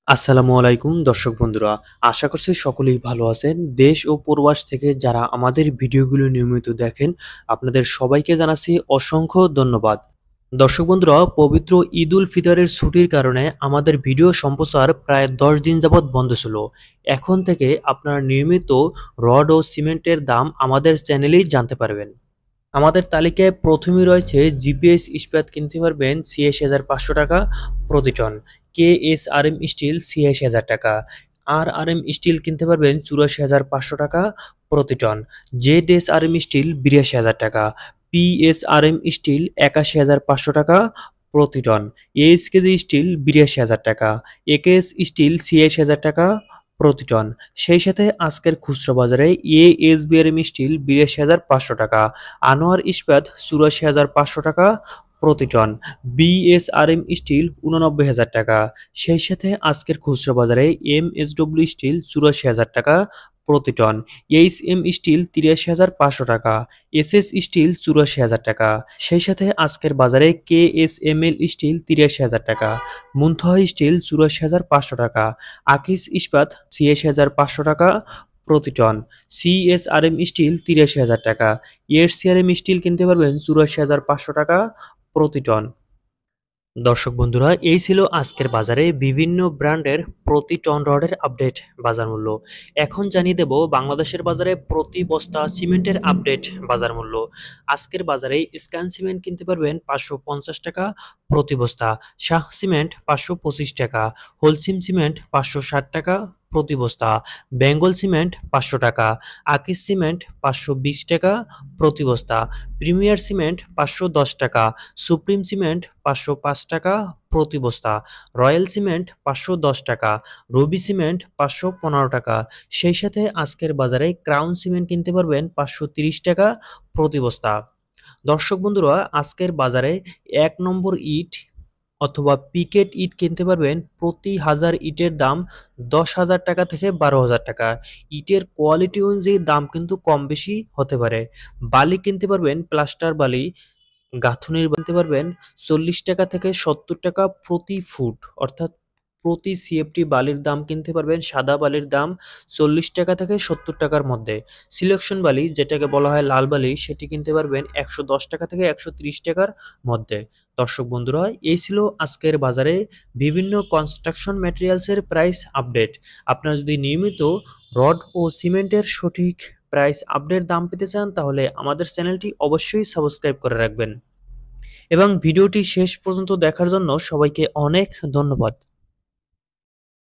আসসালামু আলাইকুম দর্শক বন্ধুরা, আশা করছি সকলেই ভালো আছেন। দেশ ও প্রবাস থেকে যারা আমাদের ভিডিওগুলো নিয়মিত দেখেন, আপনাদের সবাইকে জানাচ্ছি অসংখ্য ধন্যবাদ। দর্শক বন্ধুরা, পবিত্র ঈদ উল ফিতরের ছুটির কারণে আমাদের ভিডিও সম্প্রচার প্রায় 10 দিন যাবৎ বন্ধ ছিল। এখন থেকে আপনারা নিয়মিত রড ও সিমেন্টের দাম আমাদের চ্যানেলেই জানতে পারবেন। আমাদের তালিকায় প্রথমেই রয়েছে জিপিএস ইস্পাত, কিনতে পারবেন ৮৬,৫০০ টাকা প্রতি টন। কেএসআরএম স্টিল ৮৬,০০০ টাকা। আরআরএম স্টিল কিনতে পারবেন ৮৪,৫০০ টাকা প্রতি টন। জেডএসআরএম স্টিল ৮২,০০০ টাকা। পিএসআরএম স্টিল ৮১,৫০০ টাকা প্রতি টন। এইচকেজি স্টিল ৮২,০০০ টাকা। একেএস স্টিল ৮৬,০০০ টাকা প্রতি টন। সেই সাথে আজকের খুচরা বাজারে এএসবিআরএম স্টিল ৮২,৫০০ টাকা। আনোয়ার ইস্পাত ৮৪,৫০০ টাকা প্রতি টন। বিএসআরএম স্টিল ৮৯,০০০ টাকা। সেই সাথে আজকের খুচরা বাজারে এমএসডব্লিউ স্টিল ৮৪,০০০ টাকা প্রতি টন। এইচএম স্টিল ৮৩,৫০০ টাকা। এসএস স্টিল ৮৪,০০০ টাকা। সেই সাথে আজকের বাজারে কেএসএমএল স্টিল ৮৩,০০০ টাকা। মুনতাহা স্টিল ৮৪,৫০০ টাকা। আকিস ইস্পাত ৮৬,৫০০ টাকা প্রতি টন। সিএসআরএম স্টিল ৮৩,০০০ টাকা। এরসিআরএম স্টিল কিনতে পারবেন ৮৪,৫০০ টাকা প্রতি টন। দর্শক বন্ধুরা, এই ছিল আজকের বাজারে বিভিন্ন ব্র্যান্ডের প্রতি টন রডের আপডেট বাজার মূল্য। এখন জানিয়ে দেব বাংলাদেশের বাজারে প্রতি বস্তা সিমেন্টের আপডেট বাজার মূল্য। আজকের বাজারে স্ক্যান সিমেন্ট কিনতে পারবেন ৫৫০ টাকা প্রতি বস্তা। শাহ সিমেন্ট ৫২৫ টাকা। হোলসিম সিমেন্ট ৫৬০ টাকা প্রতি বস্তা। বেঙ্গল সিমেন্ট ৫০০ টাকা। আকিস সিমেন্ট ৫২০ টাকা প্রতি বস্তা। প্রিমিয়ার সিমেন্ট ৫১০ টাকা। সুপ্রিম সিমেন্ট ৫০৫ টাকা প্রতি বস্তা। রয়্যাল সিমেন্ট ৫১০ টাকা। রবি সিমেন্ট ৫১৫ টাকা। সেই সাথে আজকের বাজারে ক্রাউন সিমেন্ট কিনতে পারবেন ৫৩০ টাকা প্রতি বস্তা। দর্শক বন্ধুরা, আজকের বাজারে ১ নম্বর ইট অথবা পিকেট ইট কিনতে পারবেন প্রতি হাজার ইটের দাম ১০,০০০ টাকা থেকে ১২,০০০ টাকা। ইটের কোয়ালিটি অনুযায়ী দাম কিন্তু কম বেশি হতে পারে। বালি কিনতে পারবেন প্লাস্টার বালি, গাঁথুনির বানতে পারবেন ৪০ টাকা থেকে ৭০ টাকা প্রতি ফুট, অর্থাৎ প্রতি সিএফটি বালির দাম কিনতে পারবেন সাদা বালির দাম ৪০ টাকা থেকে ৭০ টাকার মধ্যে। সিলেকশন বালি, যেটাকে বলা হয় লাল বালি, সেটি কিনতে পারবেন ১১০ টাকা থেকে ১৩০ টাকার মধ্যে। দর্শক বন্ধুরা, এই ছিল আজকের বাজারে বিভিন্ন কনস্ট্রাকশন ম্যাটেরিয়ালসের প্রাইস আপডেট। আপনারা যদি নিয়মিত রড ও সিমেন্টের সঠিক প্রাইস আপডেট দাম পেতে চান, তাহলে আমাদের চ্যানেলটি অবশ্যই সাবস্ক্রাইব করে রাখবেন এবং ভিডিওটি শেষ পর্যন্ত দেখার জন্য সবাইকে অনেক ধন্যবাদ।